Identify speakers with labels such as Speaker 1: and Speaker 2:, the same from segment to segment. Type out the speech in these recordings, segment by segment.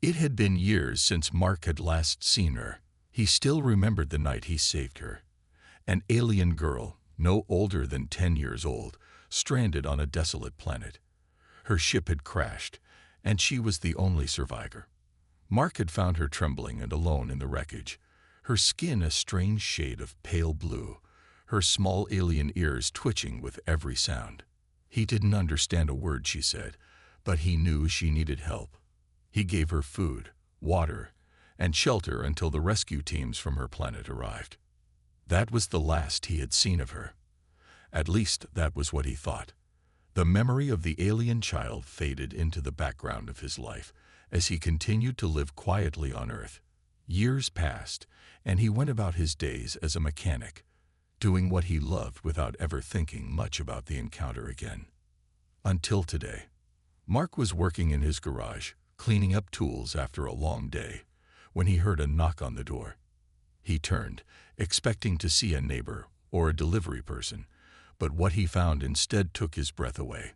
Speaker 1: It had been years since Mark had last seen her. He still remembered the night he saved her. An alien girl, no older than 10 years old, stranded on a desolate planet. Her ship had crashed, and she was the only survivor. Mark had found her trembling and alone in the wreckage, her skin a strange shade of pale blue, her small alien ears twitching with every sound. He didn't understand a word she said, but he knew she needed help. He gave her food, water, and shelter until the rescue teams from her planet arrived. That was the last he had seen of her. At least that was what he thought. The memory of the alien child faded into the background of his life as he continued to live quietly on Earth. Years passed, and he went about his days as a mechanic, doing what he loved without ever thinking much about the encounter again. Until today. Mark was working in his garage, cleaning up tools after a long day, when he heard a knock on the door. He turned, expecting to see a neighbor or a delivery person, but what he found instead took his breath away.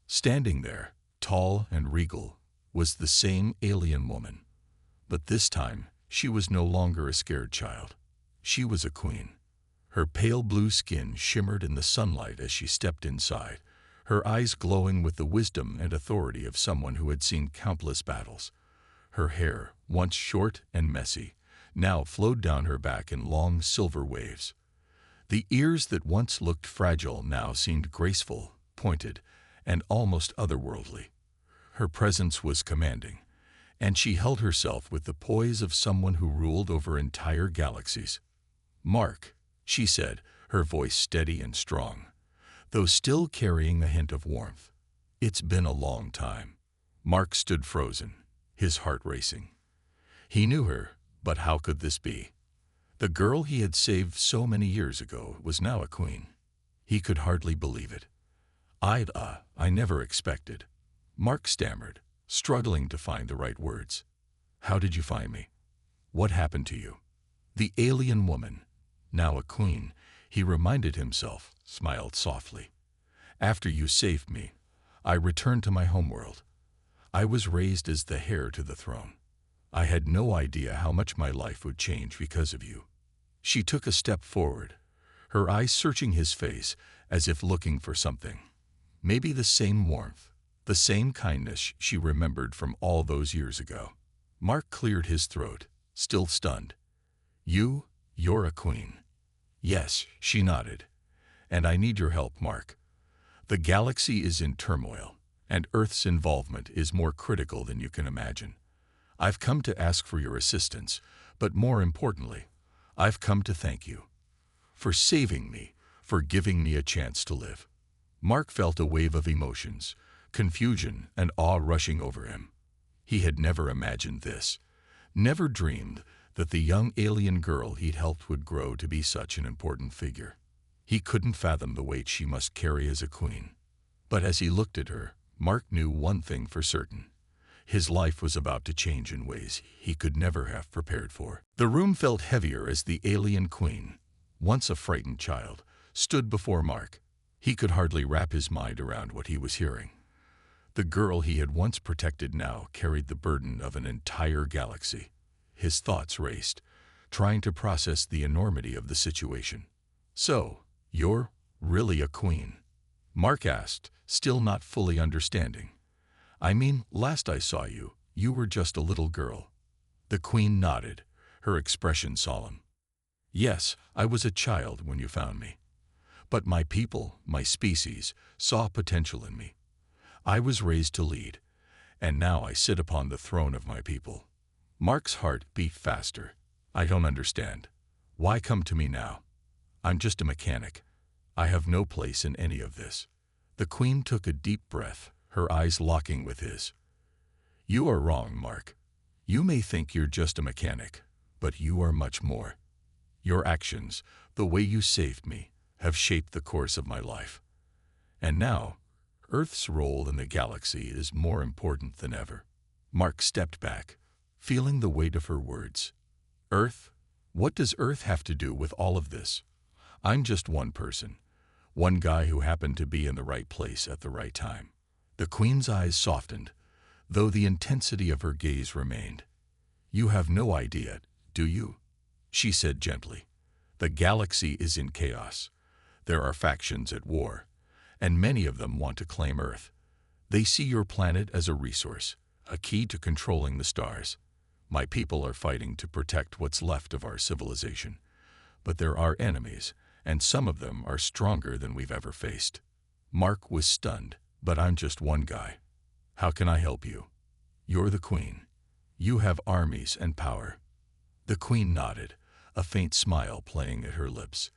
Speaker 1: Standing there, tall and regal, was the same alien woman. But this time, she was no longer a scared child. She was a queen. Her pale blue skin shimmered in the sunlight as she stepped inside, her eyes glowing with the wisdom and authority of someone who had seen countless battles. Her hair, once short and messy, now flowed down her back in long silver waves. The ears that once looked fragile now seemed graceful, pointed, and almost otherworldly. Her presence was commanding, and she held herself with the poise of someone who ruled over entire galaxies. "Mark," she said, her voice steady and strong, though still carrying a hint of warmth. "It's been a long time." Mark stood frozen, his heart racing. He knew her, but how could this be? The girl he had saved so many years ago was now a queen. He could hardly believe it. I never expected." Mark stammered, struggling to find the right words. "How did you find me? What happened to you?" The alien woman, now a queen, he reminded himself, smiled softly. "After you saved me, I returned to my homeworld. I was raised as the heir to the throne. I had no idea how much my life would change because of you." She took a step forward, her eyes searching his face as if looking for something. Maybe the same warmth, the same kindness she remembered from all those years ago. Mark cleared his throat, still stunned. You're a queen." "Yes," she nodded. "And I need your help, Mark. The galaxy is in turmoil, and Earth's involvement is more critical than you can imagine. I've come to ask for your assistance, but more importantly, I've come to thank you. For saving me, for giving me a chance to live." Mark felt a wave of emotions, confusion and awe rushing over him. He had never imagined this, never dreamed that the young alien girl he'd helped would grow to be such an important figure. He couldn't fathom the weight she must carry as a queen. But as he looked at her, Mark knew one thing for certain. His life was about to change in ways he could never have prepared for. The room felt heavier as the alien queen, once a frightened child, stood before Mark. He could hardly wrap his mind around what he was hearing. The girl he had once protected now carried the burden of an entire galaxy. His thoughts raced, trying to process the enormity of the situation. "So, you're really a queen?" Mark asked, still not fully understanding. "I mean, last I saw you, you were just a little girl." The queen nodded, her expression solemn. "Yes, I was a child when you found me. But my people, my species, saw potential in me. I was raised to lead, and now I sit upon the throne of my people." Mark's heart beat faster. "I don't understand. Why come to me now? I'm just a mechanic. I have no place in any of this." The queen took a deep breath, her eyes locking with his. "You are wrong, Mark. You may think you're just a mechanic, but you are much more. Your actions, the way you saved me, have shaped the course of my life. And now, Earth's role in the galaxy is more important than ever." Mark stepped back, feeling the weight of her words. "Earth? What does Earth have to do with all of this? I'm just one person, one guy who happened to be in the right place at the right time." The queen's eyes softened, though the intensity of her gaze remained. "You have no idea, do you?" she said gently. "The galaxy is in chaos. There are factions at war, and many of them want to claim Earth. They see your planet as a resource, a key to controlling the stars. My people are fighting to protect what's left of our civilization. But there are enemies, and some of them are stronger than we've ever faced." Mark was stunned. "But I'm just one guy. How can I help you? You're the Queen. You have armies and power." The Queen nodded, a faint smile playing at her lips.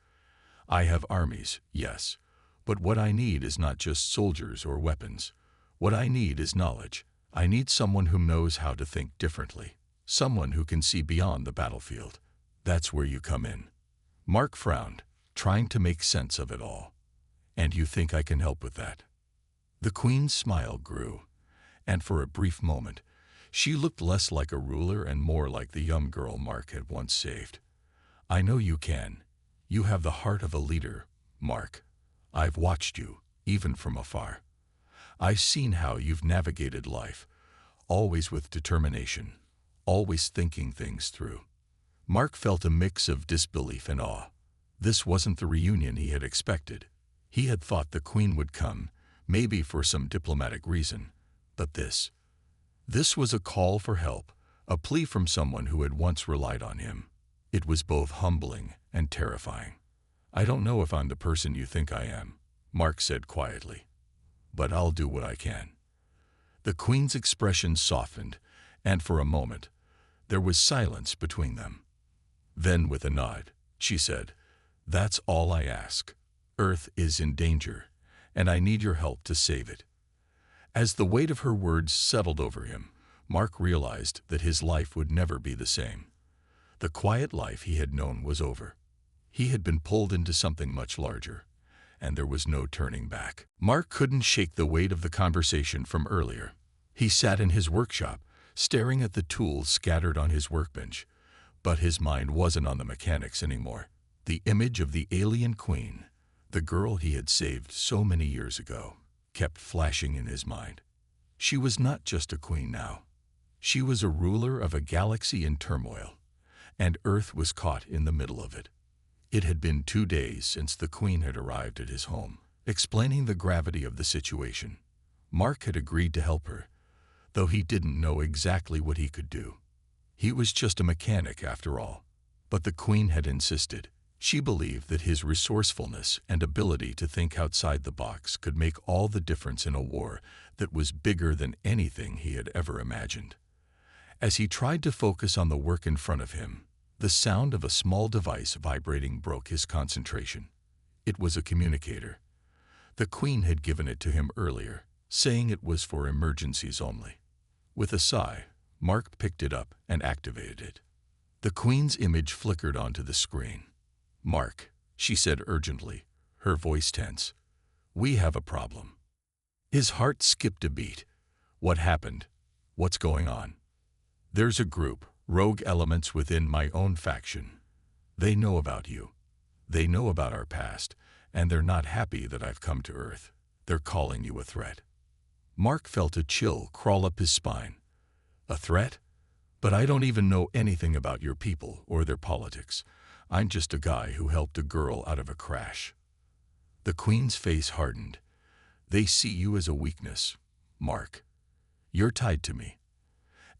Speaker 1: "I have armies, yes, but what I need is not just soldiers or weapons. What I need is knowledge. I need someone who knows how to think differently, someone who can see beyond the battlefield. That's where you come in." Mark frowned, trying to make sense of it all. "And you think I can help with that?" The Queen's smile grew, and for a brief moment, she looked less like a ruler and more like the young girl Mark had once saved. "I know you can. You have the heart of a leader, Mark. I've watched you, even from afar. I've seen how you've navigated life, always with determination, always thinking things through." Mark felt a mix of disbelief and awe. This wasn't the reunion he had expected. He had thought the Queen would come, maybe for some diplomatic reason, but this was a call for help, a plea from someone who had once relied on him. It was both humbling and terrifying. "I don't know if I'm the person you think I am," Mark said quietly, "but I'll do what I can." The Queen's expression softened, and for a moment, there was silence between them. Then, with a nod, she said, "That's all I ask. Earth is in danger, and I need your help to save it." As the weight of her words settled over him, Mark realized that his life would never be the same. The quiet life he had known was over. He had been pulled into something much larger, and there was no turning back. Mark couldn't shake the weight of the conversation from earlier. He sat in his workshop, staring at the tools scattered on his workbench, but his mind wasn't on the mechanics anymore. The image of the alien Queen, the girl he had saved so many years ago, kept flashing in his mind. She was not just a queen now. She was a ruler of a galaxy in turmoil, and Earth was caught in the middle of it. It had been 2 days since the Queen had arrived at his home, explaining the gravity of the situation. Mark had agreed to help her, though he didn't know exactly what he could do. He was just a mechanic after all. But the Queen had insisted. She believed that his resourcefulness and ability to think outside the box could make all the difference in a war that was bigger than anything he had ever imagined. As he tried to focus on the work in front of him, the sound of a small device vibrating broke his concentration. It was a communicator. The Queen had given it to him earlier, saying it was for emergencies only. With a sigh, Mark picked it up and activated it. The Queen's image flickered onto the screen. "Mark," she said urgently, her voice tense, "we have a problem." His heart skipped a beat. "What happened? What's going on?" "There's a group, rogue elements within my own faction. They know about you. They know about our past, and they're not happy that I've come to Earth. They're calling you a threat." Mark felt a chill crawl up his spine. "A threat? But I don't even know anything about your people or their politics. I'm just a guy who helped a girl out of a crash." The Queen's face hardened. "They see you as a weakness, Mark. You're tied to me,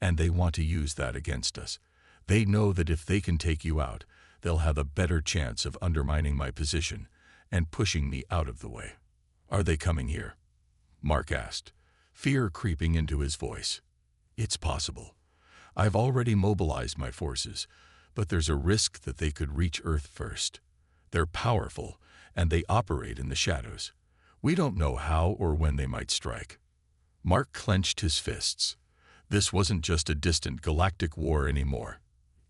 Speaker 1: and they want to use that against us. They know that if they can take you out, they'll have a better chance of undermining my position and pushing me out of the way." "Are they coming here?" Mark asked, fear creeping into his voice. "It's possible. I've already mobilized my forces, but there's a risk that they could reach Earth first. They're powerful, and they operate in the shadows. We don't know how or when they might strike." Mark clenched his fists. This wasn't just a distant galactic war anymore.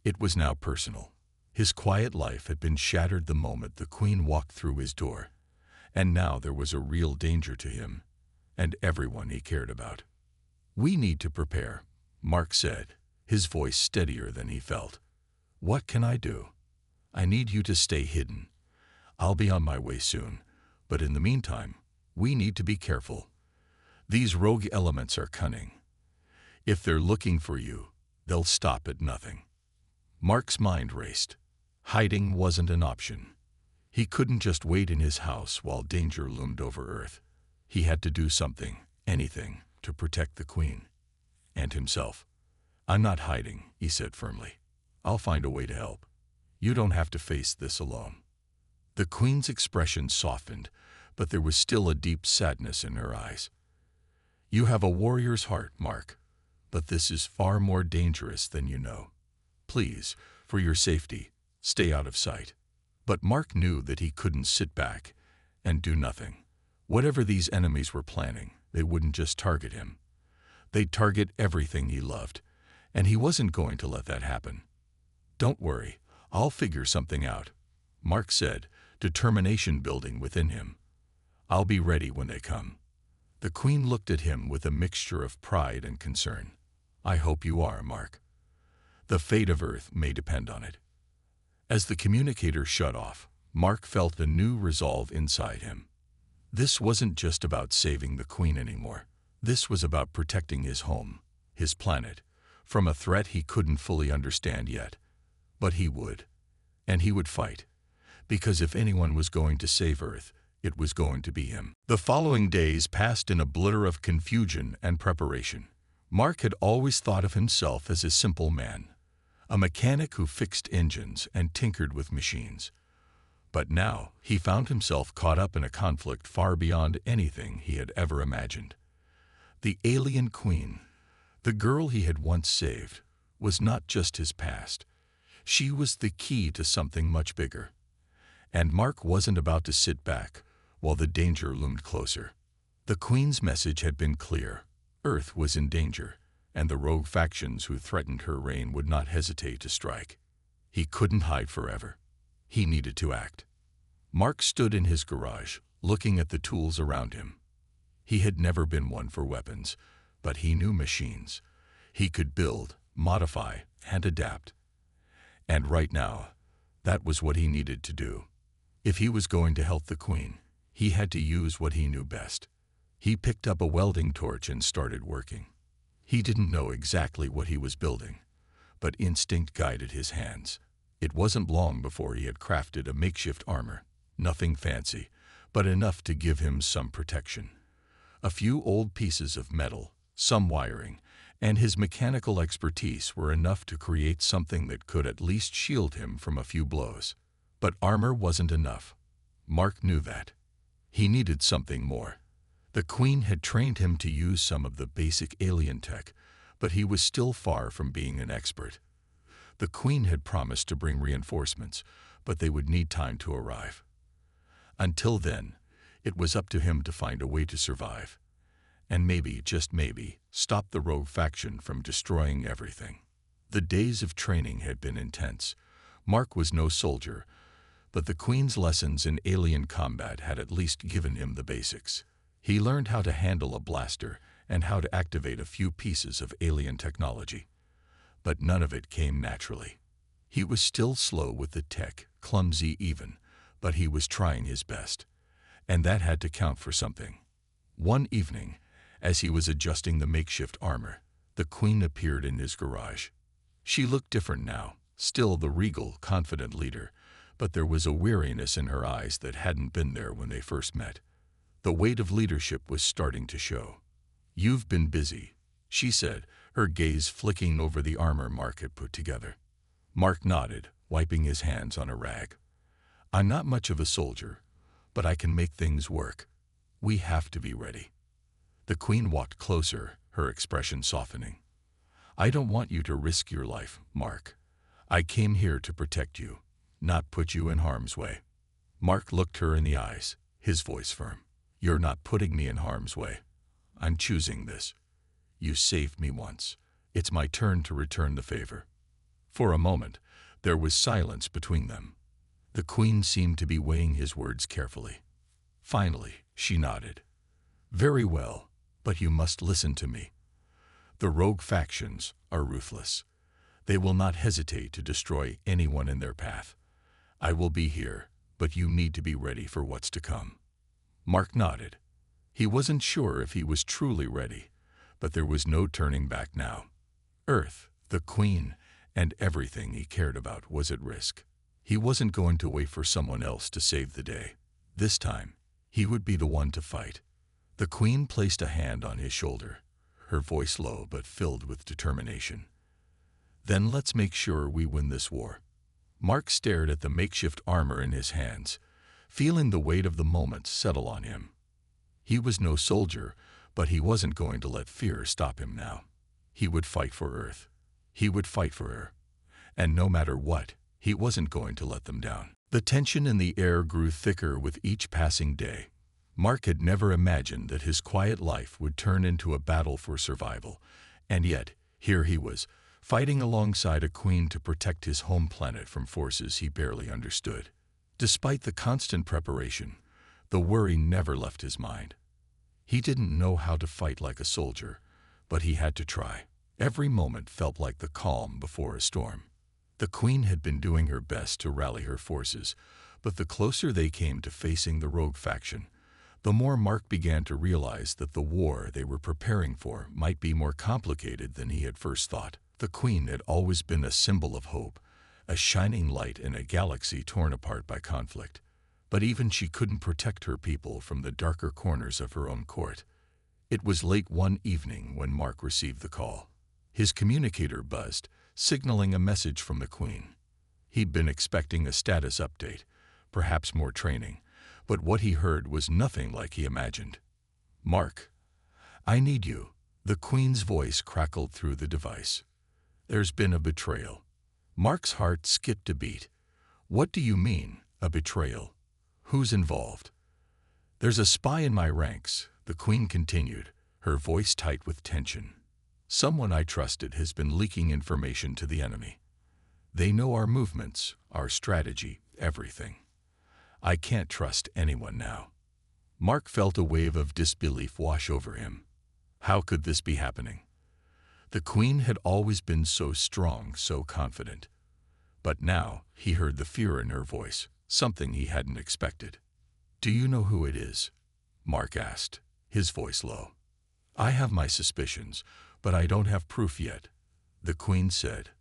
Speaker 1: It was now personal. His quiet life had been shattered the moment the Queen walked through his door, and now there was a real danger to him and everyone he cared about. "We need to prepare," Mark said, his voice steadier than he felt. "What can I do?" "I need you to stay hidden. I'll be on my way soon, but in the meantime, we need to be careful. These rogue elements are cunning. If they're looking for you, they'll stop at nothing. Mark's mind raced. Hiding wasn't an option. He couldn't just wait in his house while danger loomed over Earth. He had to do something, anything, to protect the Queen. And himself. "I'm not hiding," he said firmly. "I'll find a way to help. You don't have to face this alone." The Queen's expression softened, but there was still a deep sadness in her eyes. "You have a warrior's heart, Mark, but this is far more dangerous than you know. Please, for your safety, stay out of sight." But Mark knew that he couldn't sit back and do nothing. Whatever these enemies were planning, they wouldn't just target him. They'd target everything he loved, and he wasn't going to let that happen. "Don't worry, I'll figure something out," Mark said, determination building within him. "I'll be ready when they come." The Queen looked at him with a mixture of pride and concern. "I hope you are, Mark. The fate of Earth may depend on it." As the communicator shut off, Mark felt a new resolve inside him. This wasn't just about saving the Queen anymore. This was about protecting his home, his planet, from a threat he couldn't fully understand yet. But he would. And he would fight. Because if anyone was going to save Earth, it was going to be him. The following days passed in a blur of confusion and preparation. Mark had always thought of himself as a simple man, a mechanic who fixed engines and tinkered with machines. But now he found himself caught up in a conflict far beyond anything he had ever imagined. The alien Queen, the girl he had once saved, was not just his past. She was the key to something much bigger. And Mark wasn't about to sit back while the danger loomed closer. The Queen's message had been clear. Earth was in danger, and the rogue factions who threatened her reign would not hesitate to strike. He couldn't hide forever. He needed to act. Mark stood in his garage, looking at the tools around him. He had never been one for weapons, but he knew machines. He could build, modify, and adapt. And right now, that was what he needed to do. If he was going to help the Queen, he had to use what he knew best. He picked up a welding torch and started working. He didn't know exactly what he was building, but instinct guided his hands. It wasn't long before he had crafted a makeshift armor. Nothing fancy, but enough to give him some protection. A few old pieces of metal, some wiring, and his mechanical expertise were enough to create something that could at least shield him from a few blows. But armor wasn't enough. Mark knew that. He needed something more. The Queen had trained him to use some of the basic alien tech, but he was still far from being an expert. The Queen had promised to bring reinforcements, but they would need time to arrive. Until then, it was up to him to find a way to survive. And maybe, just maybe, stop the rogue faction from destroying everything. The days of training had been intense. Mark was no soldier, but the Queen's lessons in alien combat had at least given him the basics. He learned how to handle a blaster and how to activate a few pieces of alien technology. But none of it came naturally. He was still slow with the tech, clumsy even, but he was trying his best. And that had to count for something. One evening, as he was adjusting the makeshift armor, the Queen appeared in his garage. She looked different now, still the regal, confident leader, but there was a weariness in her eyes that hadn't been there when they first met. The weight of leadership was starting to show. "You've been busy," she said, her gaze flicking over the armor Mark had put together. Mark nodded, wiping his hands on a rag. "I'm not much of a soldier, but I can make things work. We have to be ready." The Queen walked closer, her expression softening. "I don't want you to risk your life, Mark. I came here to protect you, not put you in harm's way." Mark looked her in the eyes, his voice firm. "You're not putting me in harm's way. I'm choosing this. You saved me once. It's my turn to return the favor." For a moment, there was silence between them. The Queen seemed to be weighing his words carefully. Finally, she nodded. "Very well, but you must listen to me. The rogue factions are ruthless. They will not hesitate to destroy anyone in their path. I will be here, but you need to be ready for what's to come." Mark nodded. He wasn't sure if he was truly ready, But there was no turning back now. Earth, the Queen, and everything he cared about was at risk. He wasn't going to wait for someone else to save the day. This time, he would be the one to fight. The Queen placed a hand on his shoulder, her voice low but filled with determination. "Then let's make sure we win this war." Mark stared at the makeshift armor in his hands, feeling the weight of the moment settle on him. He was no soldier, but he wasn't going to let fear stop him now. He would fight for Earth. He would fight for her. And no matter what, he wasn't going to let them down. The tension in the air grew thicker with each passing day. Mark had never imagined that his quiet life would turn into a battle for survival. And yet, here he was, fighting alongside a queen to protect his home planet from forces he barely understood. Despite the constant preparation, the worry never left his mind. He didn't know how to fight like a soldier, but he had to try. Every moment felt like the calm before a storm. The Queen had been doing her best to rally her forces, but the closer they came to facing the rogue faction, the more Mark began to realize that the war they were preparing for might be more complicated than he had first thought. The Queen had always been a symbol of hope, a shining light in a galaxy torn apart by conflict. But even she couldn't protect her people from the darker corners of her own court. It was late one evening when Mark received the call. His communicator buzzed, signaling a message from the Queen. He'd been expecting a status update, perhaps more training, but what he heard was nothing like he imagined. "Mark, I need you," the Queen's voice crackled through the device. "There's been a betrayal." Mark's heart skipped a beat. "What do you mean, a betrayal? Who's involved?" "There's a spy in my ranks," the Queen continued, her voice tight with tension. "Someone I trusted has been leaking information to the enemy. They know our movements, our strategy, everything. I can't trust anyone now." Mark felt a wave of disbelief wash over him. How could this be happening? The Queen had always been so strong, so confident. But now he heard the fear in her voice, something he hadn't expected. "Do you know who it is?" Mark asked, his voice low. "I have my suspicions, but I don't have proof yet," the Queen said.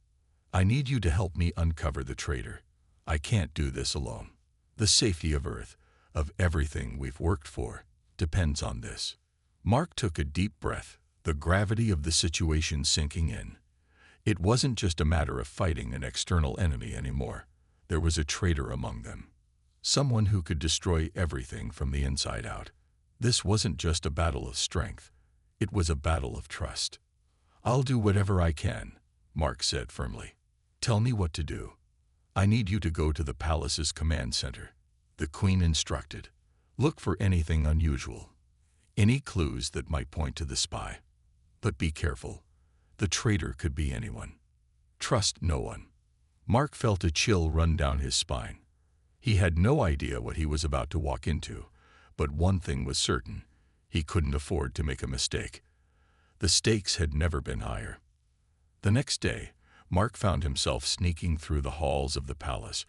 Speaker 1: "I need you to help me uncover the traitor. I can't do this alone. The safety of Earth, of everything we've worked for, depends on this." Mark took a deep breath, the gravity of the situation sinking in. It wasn't just a matter of fighting an external enemy anymore. There was a traitor among them. Someone who could destroy everything from the inside out. This wasn't just a battle of strength. It was a battle of trust. "I'll do whatever I can," Mark said firmly. "Tell me what to do." "I need you to go to the palace's command center," the Queen instructed. "Look for anything unusual. Any clues that might point to the spy. But be careful. The traitor could be anyone. Trust no one." Mark felt a chill run down his spine. He had no idea what he was about to walk into, but one thing was certain: he couldn't afford to make a mistake. The stakes had never been higher. The next day, Mark found himself sneaking through the halls of the palace,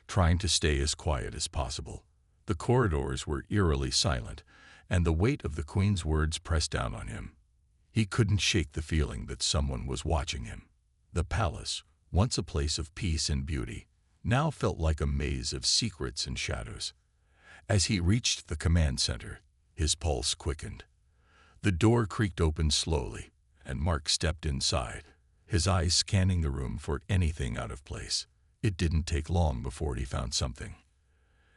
Speaker 1: trying to stay as quiet as possible. The corridors were eerily silent, and the weight of the Queen's words pressed down on him. He couldn't shake the feeling that someone was watching him. The palace, once a place of peace and beauty, now felt like a maze of secrets and shadows. As he reached the command center, his pulse quickened. The door creaked open slowly, and Mark stepped inside, his eyes scanning the room for anything out of place. It didn't take long before he found something.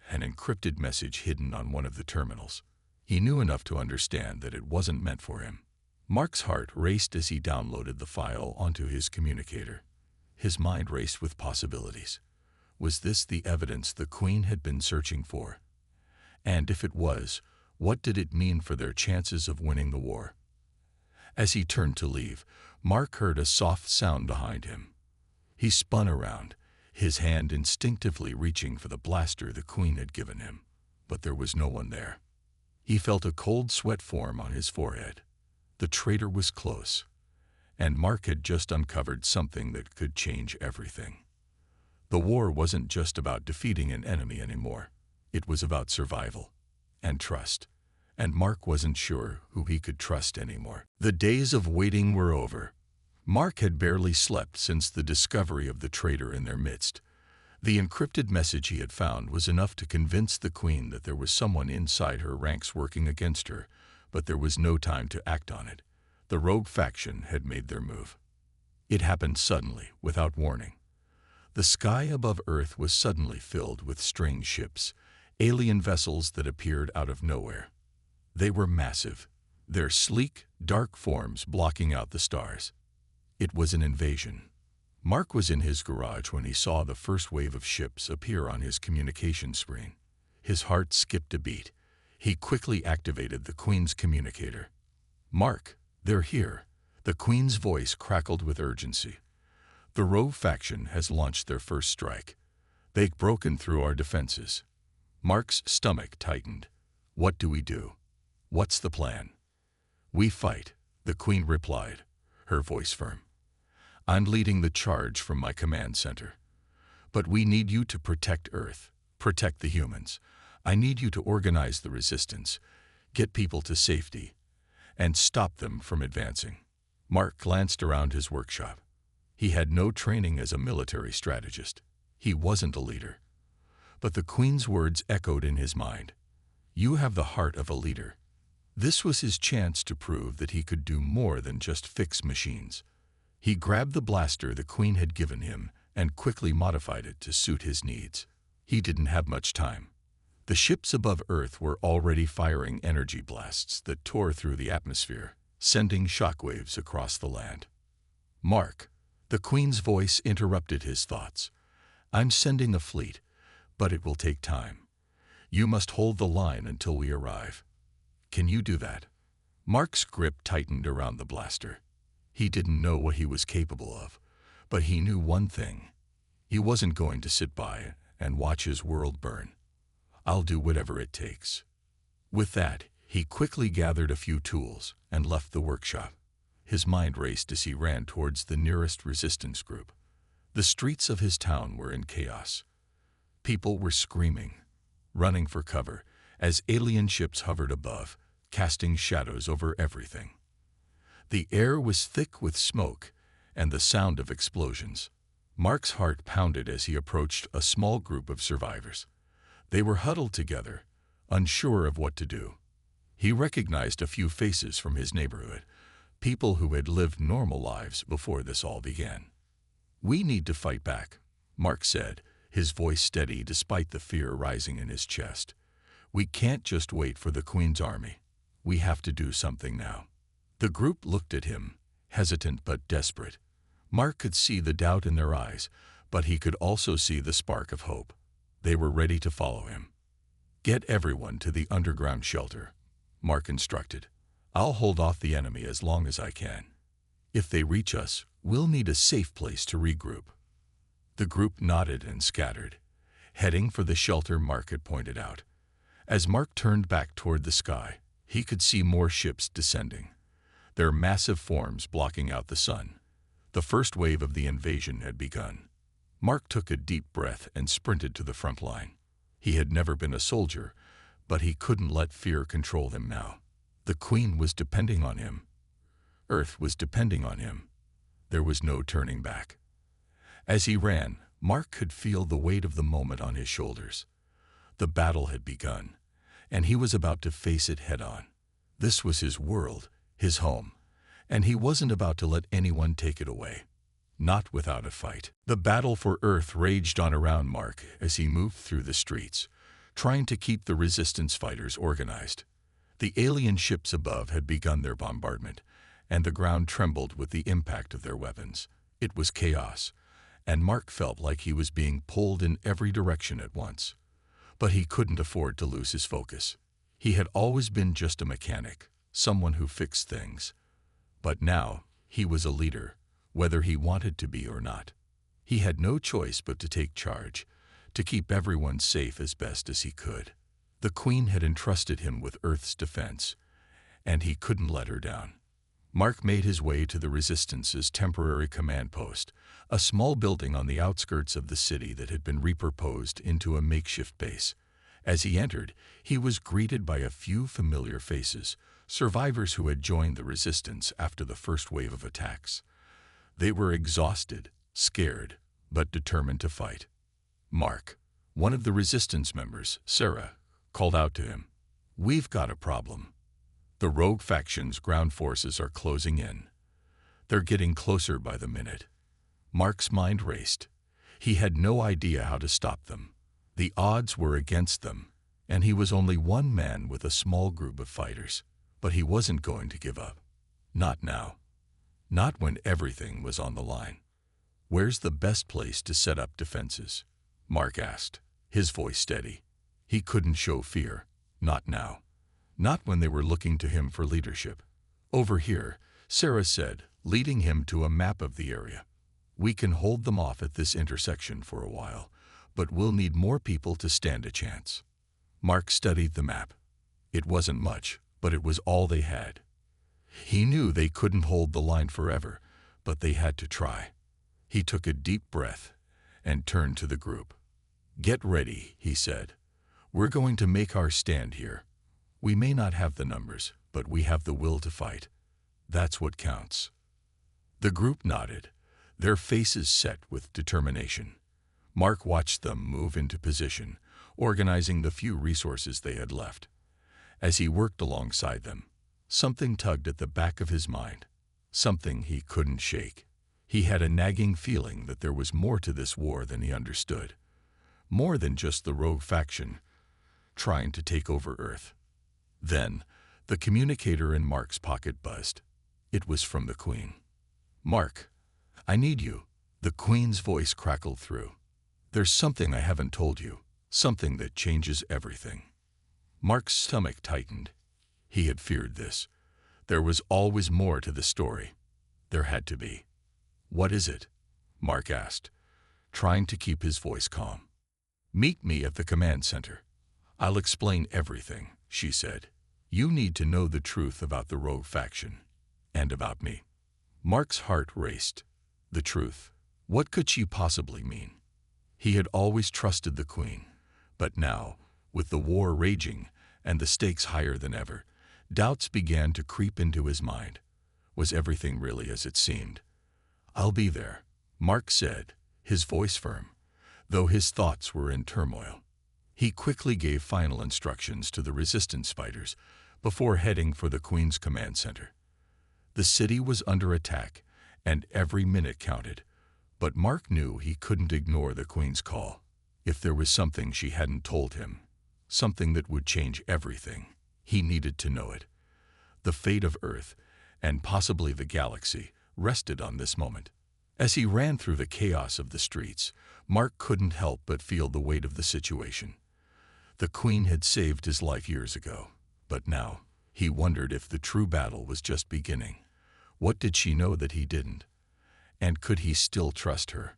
Speaker 1: An encrypted message hidden on one of the terminals. He knew enough to understand that it wasn't meant for him. Mark's heart raced as he downloaded the file onto his communicator. His mind raced with possibilities. Was this the evidence the Queen had been searching for? And if it was, what did it mean for their chances of winning the war? As he turned to leave, Mark heard a soft sound behind him. He spun around, his hand instinctively reaching for the blaster the Queen had given him. But there was no one there. He felt a cold sweat form on his forehead. The traitor was close, and Mark had just uncovered something that could change everything. The war wasn't just about defeating an enemy anymore. It was about survival and trust. and Mark wasn't sure who he could trust anymore. The days of waiting were over. Mark had barely slept since the discovery of the traitor in their midst. The encrypted message he had found was enough to convince the Queen that there was someone inside her ranks working against her, but there was no time to act on it. The rogue faction had made their move. It happened suddenly, without warning. The sky above Earth was suddenly filled with strange ships, alien vessels that appeared out of nowhere. They were massive, their sleek, dark forms blocking out the stars. It was an invasion. Mark was in his garage when he saw the first wave of ships appear on his communication screen. His heart skipped a beat. He quickly activated the Queen's communicator. "Mark, they're here." The Queen's voice crackled with urgency. "The rogue faction has launched their first strike. They've broken through our defenses." Mark's stomach tightened. "What do we do? What's the plan?" "We fight," the Queen replied, her voice firm. "I'm leading the charge from my command center. But we need you to protect Earth, protect the humans. I need you to organize the resistance, get people to safety, and stop them from advancing." Mark glanced around his workshop. He had no training as a military strategist. He wasn't a leader. But the Queen's words echoed in his mind. "You have the heart of a leader." This was his chance to prove that he could do more than just fix machines. He grabbed the blaster the Queen had given him and quickly modified it to suit his needs. He didn't have much time. The ships above Earth were already firing energy blasts that tore through the atmosphere, sending shockwaves across the land. "Mark," the Queen's voice interrupted his thoughts. "I'm sending a fleet, but it will take time. You must hold the line until we arrive. Can you do that?" Mark's grip tightened around the blaster. He didn't know what he was capable of, but he knew one thing. He wasn't going to sit by and watch his world burn. "I'll do whatever it takes." With that, he quickly gathered a few tools and left the workshop. His mind raced as he ran towards the nearest resistance group. The streets of his town were in chaos. People were screaming, running for cover, as alien ships hovered above, casting shadows over everything. The air was thick with smoke and the sound of explosions. Mark's heart pounded as he approached a small group of survivors. They were huddled together, unsure of what to do. He recognized a few faces from his neighborhood, people who had lived normal lives before this all began. "We need to fight back," Mark said, his voice steady despite the fear rising in his chest. "We can't just wait for the Queen's army. We have to do something now." The group looked at him, hesitant but desperate. Mark could see the doubt in their eyes, but he could also see the spark of hope. They were ready to follow him. "Get everyone to the underground shelter," Mark instructed. "I'll hold off the enemy as long as I can. If they reach us, we'll need a safe place to regroup." The group nodded and scattered, heading for the shelter Mark had pointed out. As Mark turned back toward the sky, he could see more ships descending, their massive forms blocking out the sun. The first wave of the invasion had begun. Mark took a deep breath and sprinted to the front line. He had never been a soldier, but he couldn't let fear control him now. The Queen was depending on him. Earth was depending on him. There was no turning back. As he ran, Mark could feel the weight of the moment on his shoulders. The battle had begun, and he was about to face it head-on. This was his world, his home, and he wasn't about to let anyone take it away. Not without a fight. The battle for Earth raged on around Mark as he moved through the streets, trying to keep the resistance fighters organized. The alien ships above had begun their bombardment, and the ground trembled with the impact of their weapons. It was chaos, and Mark felt like he was being pulled in every direction at once. But he couldn't afford to lose his focus. He had always been just a mechanic, someone who fixed things. But now, he was a leader, whether he wanted to be or not. He had no choice but to take charge, to keep everyone safe as best as he could. The Queen had entrusted him with Earth's defense, and he couldn't let her down. Mark made his way to the Resistance's temporary command post, a small building on the outskirts of the city that had been repurposed into a makeshift base. As he entered, he was greeted by a few familiar faces, survivors who had joined the resistance after the first wave of attacks. They were exhausted, scared, but determined to fight. Mark, one of the resistance members, Sarah, called out to him, "We've got a problem. The rogue faction's ground forces are closing in. They're getting closer by the minute." Mark's mind raced. He had no idea how to stop them. The odds were against them, and he was only one man with a small group of fighters. But he wasn't going to give up. Not now. Not when everything was on the line. "Where's the best place to set up defenses?" Mark asked, his voice steady. He couldn't show fear. Not now. Not when they were looking to him for leadership. "Over here," Sarah said, leading him to a map of the area. "We can hold them off at this intersection for a while, but we'll need more people to stand a chance." Mark studied the map. It wasn't much, but it was all they had. He knew they couldn't hold the line forever, but they had to try. He took a deep breath and turned to the group. "Get ready," he said. "We're going to make our stand here. We may not have the numbers, but we have the will to fight. That's what counts." The group nodded, their faces set with determination. Mark watched them move into position, organizing the few resources they had left. As he worked alongside them, something tugged at the back of his mind, something he couldn't shake. He had a nagging feeling that there was more to this war than he understood, more than just the rogue faction trying to take over Earth. Then, the communicator in Mark's pocket buzzed. It was from the Queen. "Mark, I need you." The Queen's voice crackled through. "There's something I haven't told you, something that changes everything." Mark's stomach tightened. He had feared this. There was always more to the story. There had to be. "What is it?" Mark asked, trying to keep his voice calm. "Meet me at the command center. I'll explain everything," she said. "You need to know the truth about the rogue faction, and about me." Mark's heart raced. The truth. What could she possibly mean? He had always trusted the Queen, but now, with the war raging and the stakes higher than ever, doubts began to creep into his mind. Was everything really as it seemed? "I'll be there," Mark said, his voice firm, though his thoughts were in turmoil. He quickly gave final instructions to the resistance fighters before heading for the Queen's command center. The city was under attack, and every minute counted. But Mark knew he couldn't ignore the Queen's call. If there was something she hadn't told him, something that would change everything, he needed to know it. The fate of Earth, and possibly the galaxy, rested on this moment. As he ran through the chaos of the streets, Mark couldn't help but feel the weight of the situation. The Queen had saved his life years ago, but now he wondered if the true battle was just beginning. What did she know that he didn't? And could he still trust her?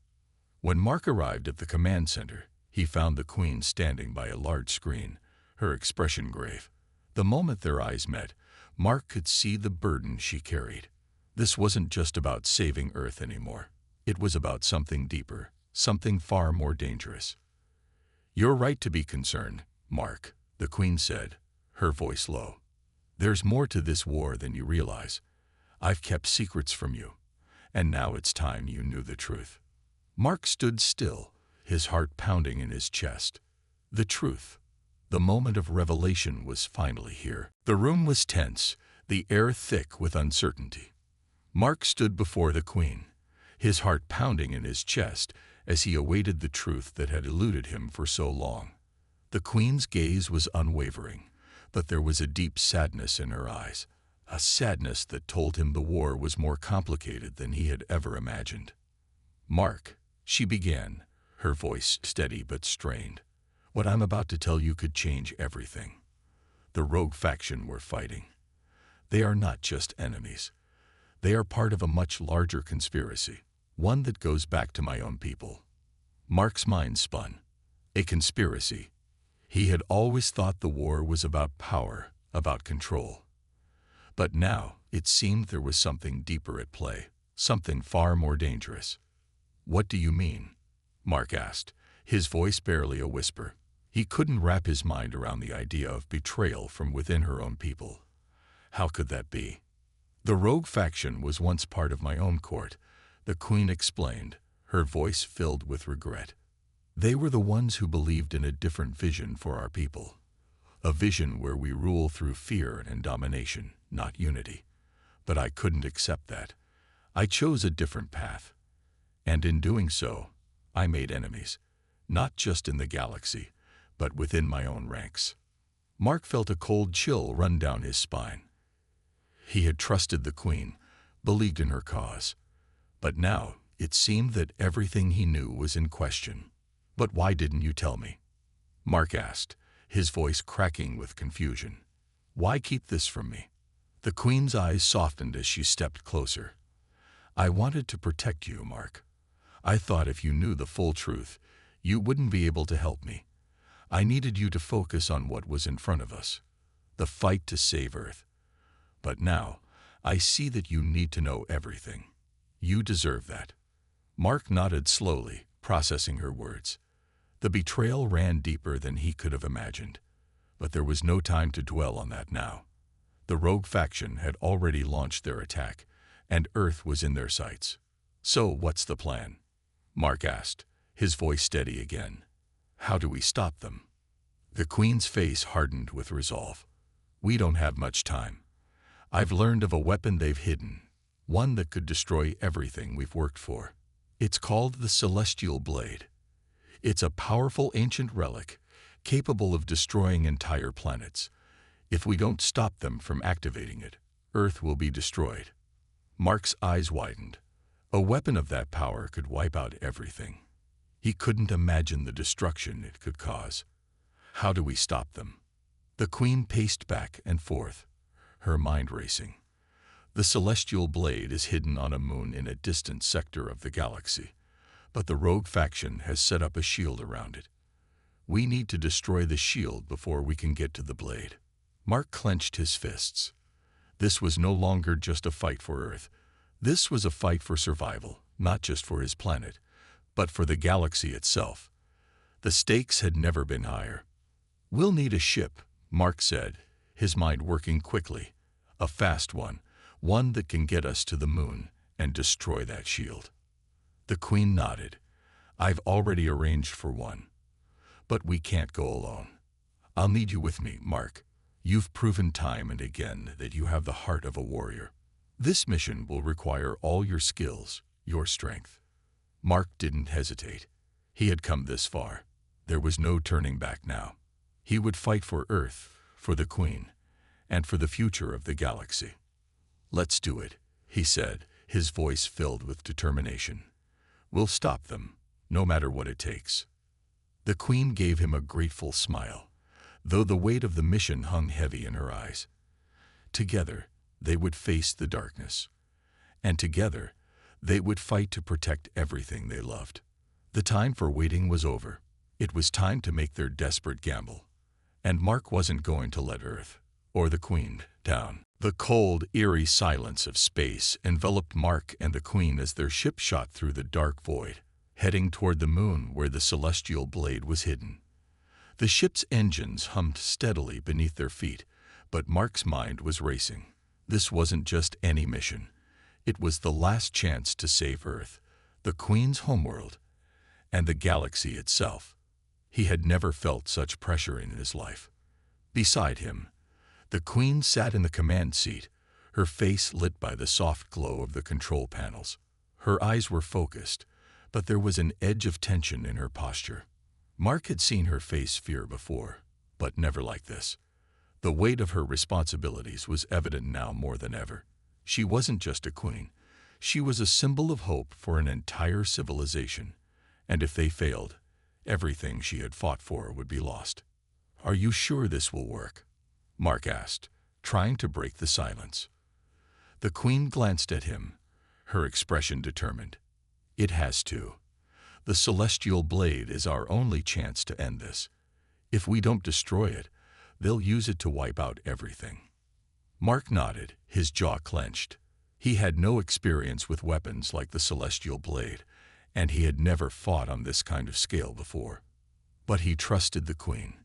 Speaker 1: When Mark arrived at the command center, he found the Queen standing by a large screen, her expression grave. The moment their eyes met, Mark could see the burden she carried. This wasn't just about saving Earth anymore. It was about something deeper, something far more dangerous. "You're right to be concerned, Mark," the Queen said, her voice low. "There's more to this war than you realize. I've kept secrets from you, and now it's time you knew the truth." Mark stood still, his heart pounding in his chest. The truth. The moment of revelation was finally here. The room was tense, the air thick with uncertainty. Mark stood before the Queen, his heart pounding in his chest as he awaited the truth that had eluded him for so long. The Queen's gaze was unwavering, but there was a deep sadness in her eyes, a sadness that told him the war was more complicated than he had ever imagined. "Mark," she began, her voice steady but strained, "what I'm about to tell you could change everything. The rogue faction we're fighting. They are not just enemies. They are part of a much larger conspiracy, one that goes back to my own people." Mark's mind spun. A conspiracy. He had always thought the war was about power, about control. But now it seemed there was something deeper at play, something far more dangerous. "What do you mean?" Mark asked, his voice barely a whisper. He couldn't wrap his mind around the idea of betrayal from within her own people. How could that be? The rogue faction was once part of my own court, the queen explained, her voice filled with regret. They were the ones who believed in a different vision for our people. A vision where we rule through fear and domination, not unity. But I couldn't accept that. I chose a different path. And in doing so, I made enemies, not just in the galaxy, but within my own ranks. Mark felt a cold chill run down his spine. He had trusted the queen, believed in her cause. But now it seemed that everything he knew was in question. But why didn't you tell me? Mark asked, his voice cracking with confusion. Why keep this from me? The queen's eyes softened as she stepped closer. I wanted to protect you, Mark. I thought if you knew the full truth, you wouldn't be able to help me. I needed you to focus on what was in front of us, the fight to save Earth. But now, I see that you need to know everything. You deserve that. Mark nodded slowly, processing her words. The betrayal ran deeper than he could have imagined. But there was no time to dwell on that now. The rogue faction had already launched their attack, and Earth was in their sights. So what's the plan? Mark asked, his voice steady again. How do we stop them? The queen's face hardened with resolve. We don't have much time. I've learned of a weapon they've hidden, one that could destroy everything we've worked for. It's called the Celestial Blade. It's a powerful ancient relic, capable of destroying entire planets. If we don't stop them from activating it, Earth will be destroyed. Mark's eyes widened. A weapon of that power could wipe out everything. He couldn't imagine the destruction it could cause. How do we stop them? The queen paced back and forth, her mind racing. The Celestial Blade is hidden on a moon in a distant sector of the galaxy, but the rogue faction has set up a shield around it. We need to destroy the shield before we can get to the blade. Mark clenched his fists. This was no longer just a fight for Earth. This was a fight for survival, not just for his planet, but for the galaxy itself. The stakes had never been higher. We'll need a ship, Mark said, his mind working quickly. A fast one, one that can get us to the moon and destroy that shield. The queen nodded. I've already arranged for one. But we can't go alone. I'll need you with me, Mark. You've proven time and again that you have the heart of a warrior. This mission will require all your skills, your strength. Mark didn't hesitate. He had come this far. There was no turning back now. He would fight for Earth, for the Queen, and for the future of the galaxy. Let's do it, he said, his voice filled with determination. We'll stop them, no matter what it takes. The Queen gave him a grateful smile, though the weight of the mission hung heavy in her eyes. Together, they would face the darkness, and together, they would fight to protect everything they loved. The time for waiting was over. It was time to make their desperate gamble. And Mark wasn't going to let Earth, or the Queen, down. The cold, eerie silence of space enveloped Mark and the Queen as their ship shot through the dark void, heading toward the moon where the Celestial Blade was hidden. The ship's engines hummed steadily beneath their feet, but Mark's mind was racing. This wasn't just any mission. It was the last chance to save Earth, the Queen's homeworld, and the galaxy itself. He had never felt such pressure in his life. Beside him, the Queen sat in the command seat, her face lit by the soft glow of the control panels. Her eyes were focused, but there was an edge of tension in her posture. Mark had seen her face fear before, but never like this. The weight of her responsibilities was evident now more than ever. She wasn't just a queen. She was a symbol of hope for an entire civilization, and if they failed, everything she had fought for would be lost. Are you sure this will work? Mark asked, trying to break the silence. The Queen glanced at him, her expression determined. It has to. The Celestial Blade is our only chance to end this. If we don't destroy it, they'll use it to wipe out everything. Mark nodded, his jaw clenched. He had no experience with weapons like the Celestial Blade, and he had never fought on this kind of scale before. But he trusted the Queen.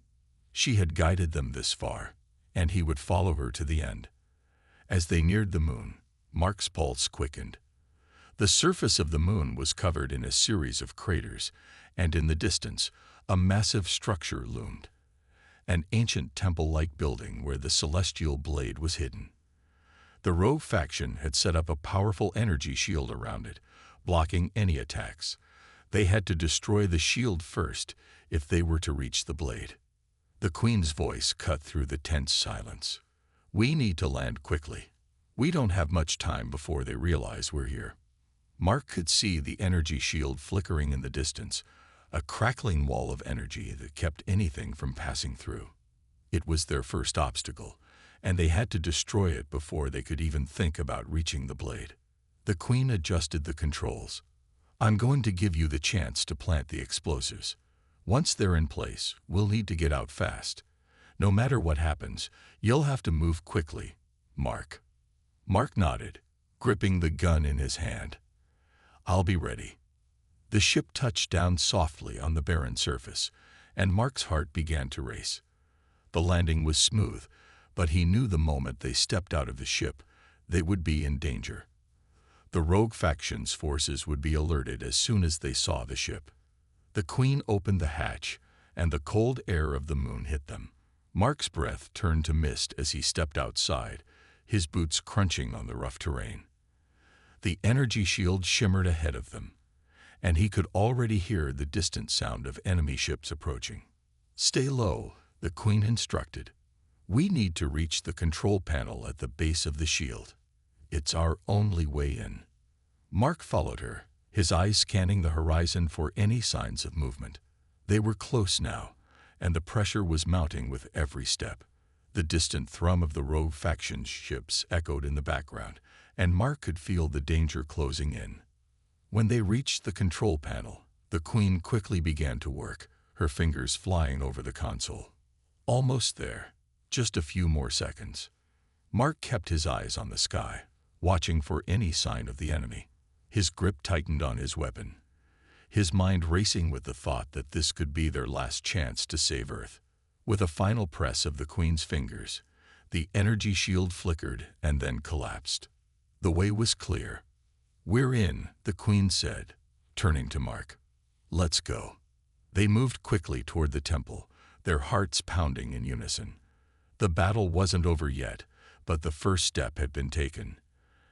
Speaker 1: She had guided them this far, and he would follow her to the end. As they neared the moon, Mark's pulse quickened. The surface of the moon was covered in a series of craters, and in the distance, a massive structure loomed. An ancient temple-like building where the celestial blade was hidden. The rogue faction had set up a powerful energy shield around it, blocking any attacks. They had to destroy the shield first if they were to reach the blade. The Queen's voice cut through the tense silence. "We need to land quickly. We don't have much time before they realize we're here." Mark could see the energy shield flickering in the distance, a crackling wall of energy that kept anything from passing through. It was their first obstacle, and they had to destroy it before they could even think about reaching the blade. The Queen adjusted the controls. "I'm going to give you the chance to plant the explosives. Once they're in place, we'll need to get out fast. No matter what happens, you'll have to move quickly, Mark." Mark nodded, gripping the gun in his hand. "I'll be ready." The ship touched down softly on the barren surface, and Mark's heart began to race. The landing was smooth, but he knew the moment they stepped out of the ship, they would be in danger. The rogue faction's forces would be alerted as soon as they saw the ship. The Queen opened the hatch, and the cold air of the moon hit them. Mark's breath turned to mist as he stepped outside, his boots crunching on the rough terrain. The energy shield shimmered ahead of them, and he could already hear the distant sound of enemy ships approaching. "Stay low," the Queen instructed. "We need to reach the control panel at the base of the shield. It's our only way in." Mark followed her, his eyes scanning the horizon for any signs of movement. They were close now, and the pressure was mounting with every step. The distant thrum of the rogue faction's ships echoed in the background, and Mark could feel the danger closing in. When they reached the control panel, the Queen quickly began to work, her fingers flying over the console. Almost there, just a few more seconds. Mark kept his eyes on the sky, watching for any sign of the enemy. His grip tightened on his weapon, his mind racing with the thought that this could be their last chance to save Earth. With a final press of the Queen's fingers, the energy shield flickered and then collapsed. The way was clear. "We're in," the Queen said, turning to Mark. "Let's go." They moved quickly toward the temple, their hearts pounding in unison. The battle wasn't over yet, but the first step had been taken.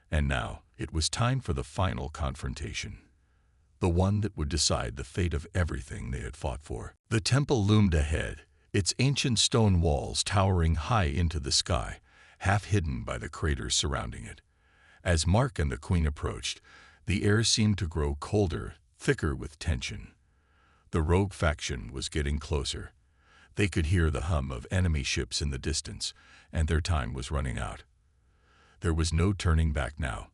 Speaker 1: And now it was time for the final confrontation, the one that would decide the fate of everything they had fought for. The temple loomed ahead, its ancient stone walls towering high into the sky, half hidden by the craters surrounding it. As Mark and the Queen approached, the air seemed to grow colder, thicker with tension. The rogue faction was getting closer. They could hear the hum of enemy ships in the distance, and their time was running out. There was no turning back now.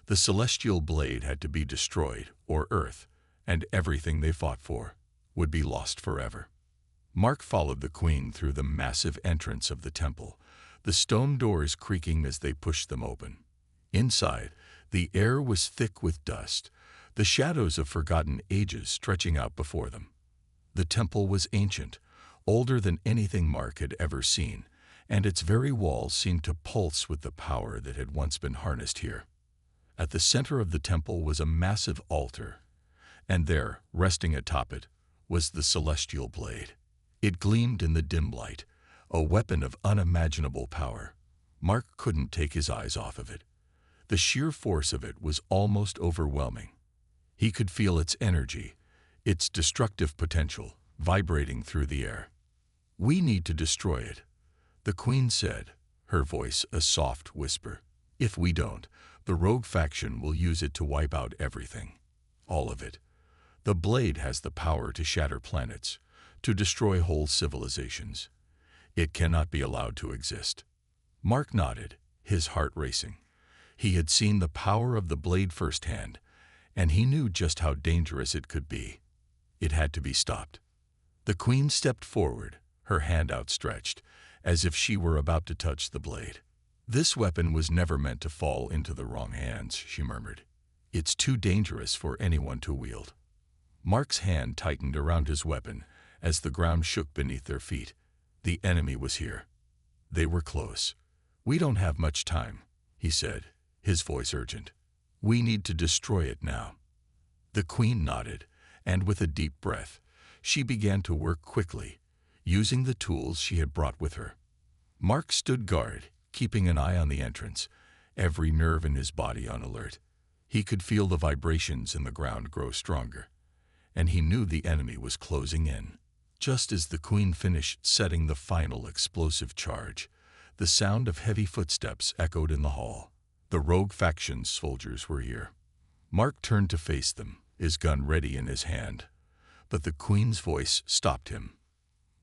Speaker 1: The celestial blade had to be destroyed, or Earth, and everything they fought for, would be lost forever. Mark followed the Queen through the massive entrance of the temple, the stone doors creaking as they pushed them open. Inside, the air was thick with dust, the shadows of forgotten ages stretching out before them. The temple was ancient, older than anything Mark had ever seen, and its very walls seemed to pulse with the power that had once been harnessed here. At the center of the temple was a massive altar, and there, resting atop it, was the celestial blade. It gleamed in the dim light, a weapon of unimaginable power. Mark couldn't take his eyes off of it. The sheer force of it was almost overwhelming. He could feel its energy, its destructive potential, vibrating through the air. "We need to destroy it," the Queen said, her voice a soft whisper. "If we don't, the rogue faction will use it to wipe out everything. All of it. The blade has the power to shatter planets, to destroy whole civilizations. It cannot be allowed to exist." Mark nodded, his heart racing. He had seen the power of the blade firsthand, and he knew just how dangerous it could be. It had to be stopped. The Queen stepped forward, her hand outstretched, as if she were about to touch the blade. "This weapon was never meant to fall into the wrong hands," she murmured. "It's too dangerous for anyone to wield." Mark's hand tightened around his weapon, as the ground shook beneath their feet. The enemy was here. They were close. "We don't have much time," he said, his voice urgent. "We need to destroy it now." The queen nodded, and with a deep breath, she began to work quickly, using the tools she had brought with her. Mark stood guard, keeping an eye on the entrance, every nerve in his body on alert. He could feel the vibrations in the ground grow stronger, and he knew the enemy was closing in. Just as the queen finished setting the final explosive charge, the sound of heavy footsteps echoed in the hall. The rogue faction's soldiers were here. Mark turned to face them, his gun ready in his hand, but the queen's voice stopped him.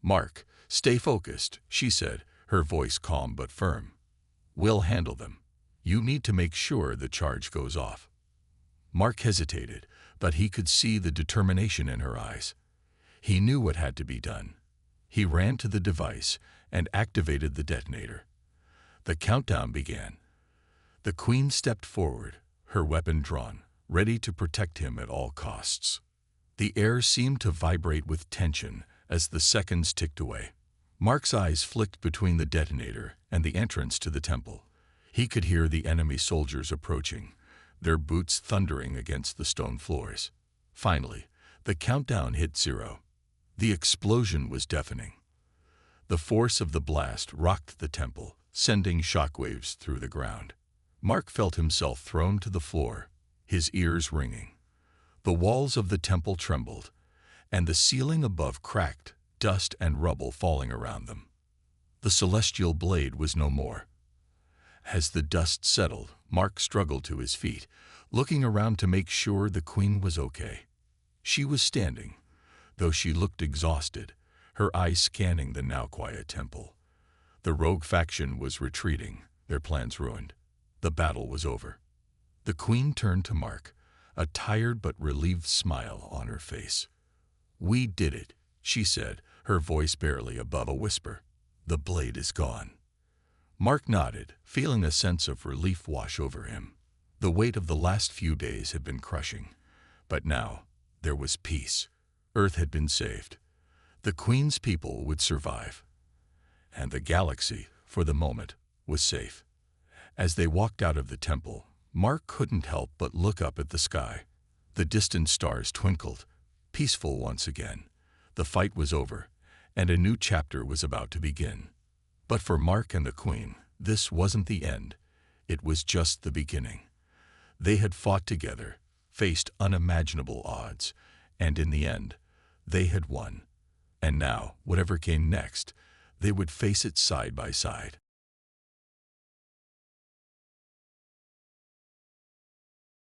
Speaker 1: "Mark, stay focused," she said, her voice calm but firm. "We'll handle them. You need to make sure the charge goes off." Mark hesitated, but he could see the determination in her eyes. He knew what had to be done. He ran to the device and activated the detonator. The countdown began. The queen stepped forward, her weapon drawn, ready to protect him at all costs. The air seemed to vibrate with tension as the seconds ticked away. Mark's eyes flicked between the detonator and the entrance to the temple. He could hear the enemy soldiers approaching, their boots thundering against the stone floors. Finally, the countdown hit 0. The explosion was deafening. The force of the blast rocked the temple, sending shockwaves through the ground. Mark felt himself thrown to the floor, his ears ringing. The walls of the temple trembled, and the ceiling above cracked, dust and rubble falling around them. The celestial blade was no more. As the dust settled, Mark struggled to his feet, looking around to make sure the queen was okay. She was standing, though she looked exhausted, her eyes scanning the now quiet temple. The rogue faction was retreating, their plans ruined. The battle was over. The queen turned to Mark, a tired but relieved smile on her face. "We did it," she said, her voice barely above a whisper. "The blade is gone." Mark nodded, feeling a sense of relief wash over him. The weight of the last few days had been crushing, but now there was peace. Earth had been saved. The queen's people would survive, and the galaxy, for the moment, was safe. As they walked out of the temple, Mark couldn't help but look up at the sky. The distant stars twinkled, peaceful once again. The fight was over, and a new chapter was about to begin. But for Mark and the queen, this wasn't the end. It was just the beginning. They had fought together, faced unimaginable odds, and in the end, they had won. And now, whatever came next, they would face it side by side.